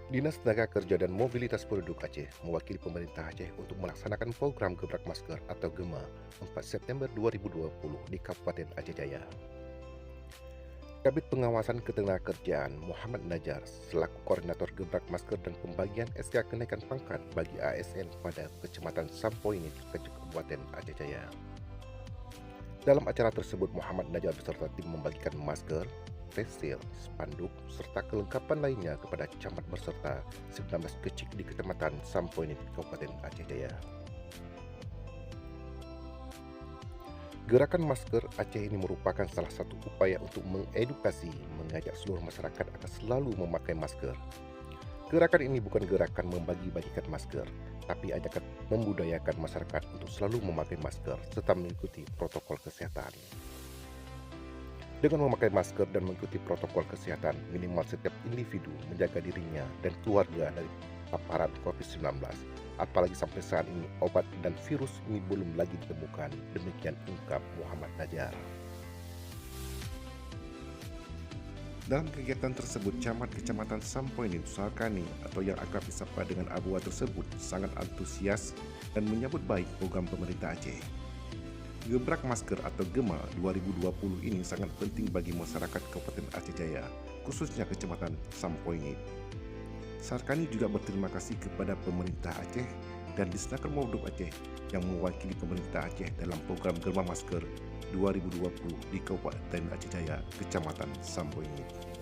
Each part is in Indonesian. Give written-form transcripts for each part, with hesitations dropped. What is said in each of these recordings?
Dinas Tenaga Kerja dan Mobilitas Penduduk Aceh mewakili pemerintah Aceh untuk melaksanakan program Gebrak Masker atau GEMA 4 September 2020 di Kabupaten Aceh Jaya. Kabid Pengawasan Ketenagakerjaan Muhammad Najar selaku koordinator Gebrak Masker dan pembagian SK kenaikan pangkat bagi ASN pada Kecamatan Sampoini, Kabupaten Aceh Jaya. Dalam acara tersebut, Muhammad Najar beserta tim membagikan masker, face shield, spanduk, serta kelengkapan lainnya kepada camat berserta 19 kecik di Kecamatan Sampoini, Kabupaten Aceh Jaya. Gerakan Masker Aceh ini merupakan salah satu upaya untuk mengedukasi, mengajak seluruh masyarakat agar selalu memakai masker. Gerakan ini bukan gerakan membagi-bagikan masker, tapi ajakan membudayakan masyarakat untuk selalu memakai masker serta mengikuti protokol kesehatan. Dengan memakai masker dan mengikuti protokol kesehatan, minimal setiap individu menjaga dirinya dan keluarga dari paparan COVID-19. Apalagi sampai saat ini obat dan virus ini belum lagi ditemukan, demikian ungkap Muhammad Najar. Dalam kegiatan tersebut, Camat Kecamatan Sampoini Nusalkani atau yang akrab disapa dengan Abua tersebut sangat antusias dan menyambut baik program pemerintah Aceh. Gebrak Masker atau GEMA 2020 ini sangat penting bagi masyarakat Kabupaten Aceh Jaya, khususnya Kecamatan Sampoini. Sarkani juga berterima kasih kepada pemerintah Aceh dan Disnaker Penduduk Aceh yang mewakili pemerintah Aceh dalam program GEMA Masker 2020 di Kabupaten Aceh Jaya, Kecamatan Sampoini.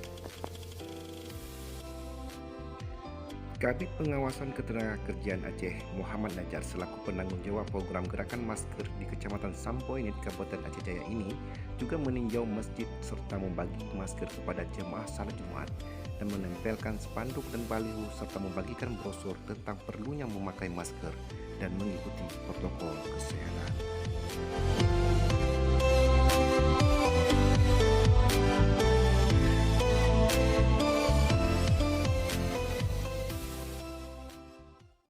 Kabid Pengawasan Ketenagakerjaan Aceh Muhammad Najar selaku penanggung jawab program gerakan masker di Kecamatan Sampoini di Kabupaten Aceh Jaya ini juga meninjau masjid serta membagi masker kepada jemaah salat Jumat dan menempelkan spanduk dan baliho serta membagikan brosur tentang perlunya memakai masker dan mengikuti protokol kesehatan.